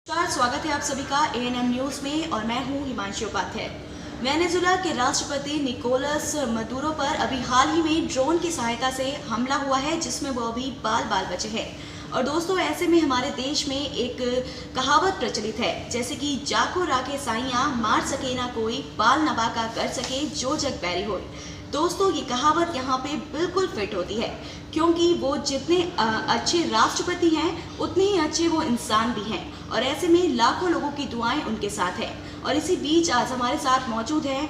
नमस्कार, स्वागत है आप सभी का ANM न्यूज़ में और मैं हूं हिमांशी उपाध्याय। वेनेजुएला के राष्ट्रपति निकोलस मदुरो पर अभी हाल ही में ड्रोन की सहायता से हमला हुआ है, जिसमें वो अभी बाल बचे हैं। और दोस्तों, ऐसे में हमारे देश में एक कहावत प्रचलित है, जैसे कि जाको राखे साइयां मार सके ना कोई, बाल न बाका कर सके जो जग बैरी होए। दोस्तों, ये कहावत यहाँ पे बिल्कुल फिट होती है, क्योंकि वो जितने अच्छे राष्ट्रपति हैं उतने ही अच्छे वो इंसान भी हैं। और ऐसे में लाखों लोगों की दुआएं उनके साथ हैं। और इसी बीच आज हमारे साथ मौजूद हैं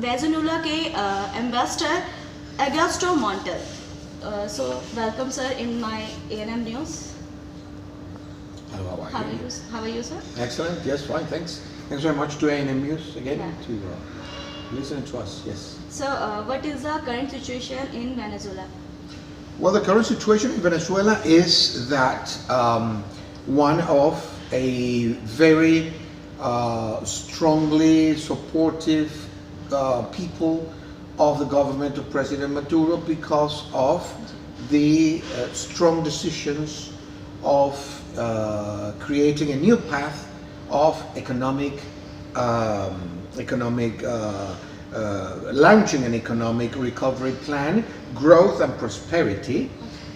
वेनेजुएला के ambassador Augusto Montel. So welcome sir in my ANM news. Hello, How are you sir? Excellent, yes, fine, thanks. Thanks very much to ANM News again Yeah. to listen to us, yes. So what is the current situation in Venezuela? Well, the current situation in Venezuela is that one of a very strongly supportive people of the government of President Maduro, because of the strong decisions of creating a new path of launching an economic recovery plan, growth and prosperity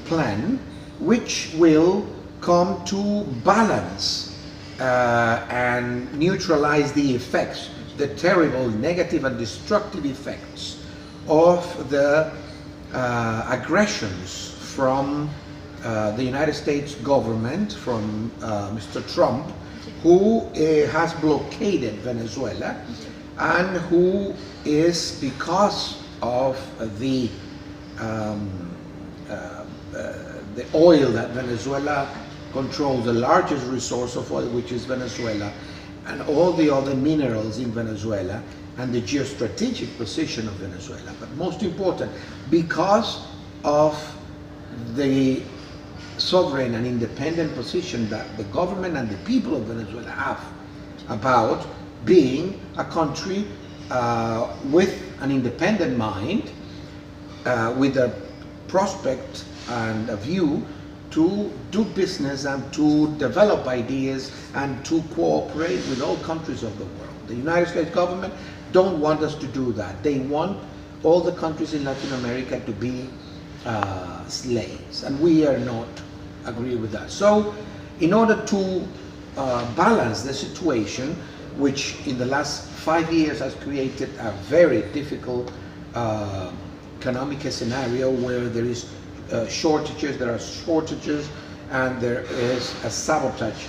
plan, which will come to balance and neutralize the effects, the terrible negative and destructive effects of the aggressions from the United States government, from Mr. Trump, who has blockaded Venezuela, and who is, because of the oil that Venezuela controls, the largest resource of oil, which is Venezuela, and all the other minerals in Venezuela, and the geostrategic position of Venezuela. But most important, because of the sovereign and independent position that the government and the people of Venezuela have about being a country with an independent mind, with a prospect and a view to do business and to develop ideas and to cooperate with all countries of the world. The United States government don't want us to do that. They want all the countries in Latin America to be slaves, and we are not agree with that. So in order to balance the situation, which in the last 5 years has created a very difficult economic scenario where there is there are shortages, and there is a sabotage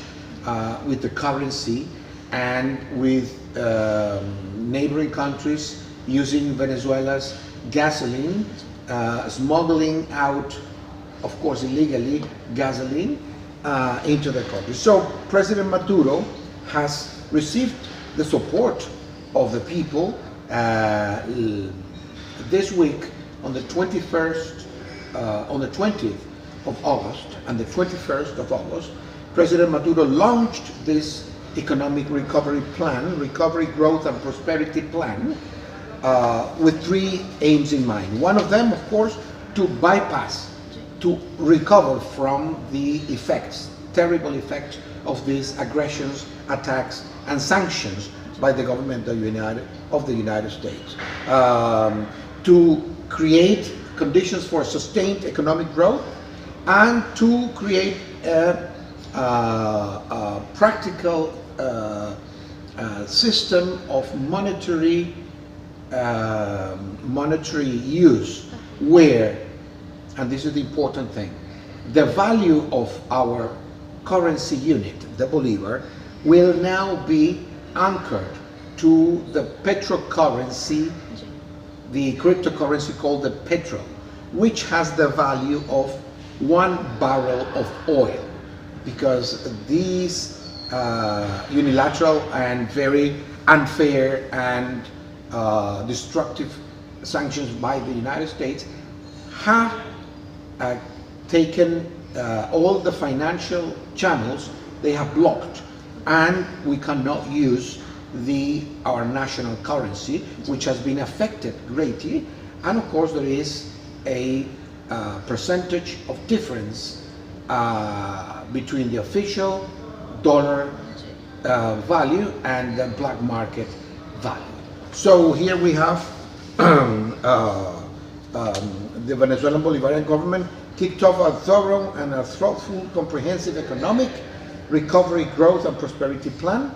with the currency and with neighboring countries using Venezuela's gasoline, smuggling out, of course illegally, gasoline into the country. So President Maduro has received the support of the people. This week, on the 21st, on the 20th of August and the 21st of August, President Maduro launched this economic recovery plan, recovery, growth and prosperity plan, with 3 aims in mind. One of them, of course, to bypass, to recover from the effects, terrible effects of these aggressions, attacks and sanctions by the government of the United States, to create conditions for sustained economic growth, and to create a practical system of monetary use, where, and this is the important thing, the value of our currency unit, the Bolivar, will now be anchored to the petrocurrency, the cryptocurrency called the petro, which has the value of 1 barrel of oil, because these unilateral and very unfair and destructive sanctions by the United States have taken all the financial channels, they have blocked, and we cannot use our national currency, which has been affected greatly. And of course there is a percentage of difference between the official dollar value and the black market value. So here we have the Venezuelan Bolivarian government kicked off a thorough and a thoughtful, comprehensive economic recovery, growth and prosperity plan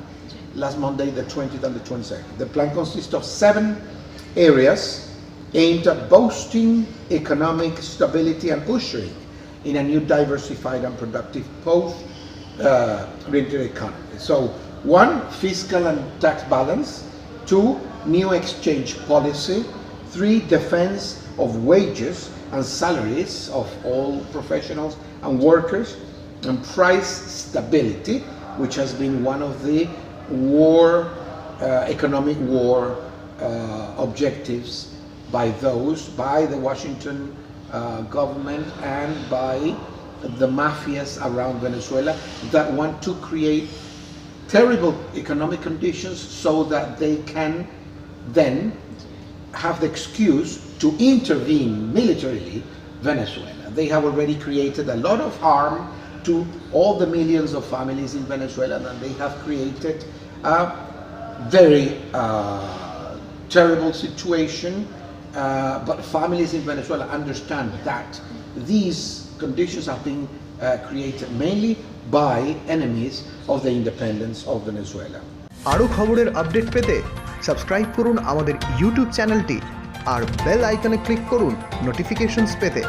last Monday, the 20th and the 22nd. The plan consists of 7 areas aimed at boosting economic stability and ushering in a new diversified and productive post-rented economy. So 1, fiscal and tax balance; 2, new exchange policy; 3, defense of wages and salaries of all professionals and workers; and price stability, which has been one of the economic war objectives by the Washington government and by the mafias around Venezuela that want to create terrible economic conditions so that they can then have the excuse to intervene militarily Venezuela. They have already created a lot of harm to all the millions of families in Venezuela, and they have created a very terrible situation. But families in Venezuela understand that these conditions have been created mainly by enemies of the independence of Venezuela. আরো খবরের update পেতে subscribe করুন আমাদের YouTube চ্যানেলটি আর bell আইকনে click করুন notifications পেতে।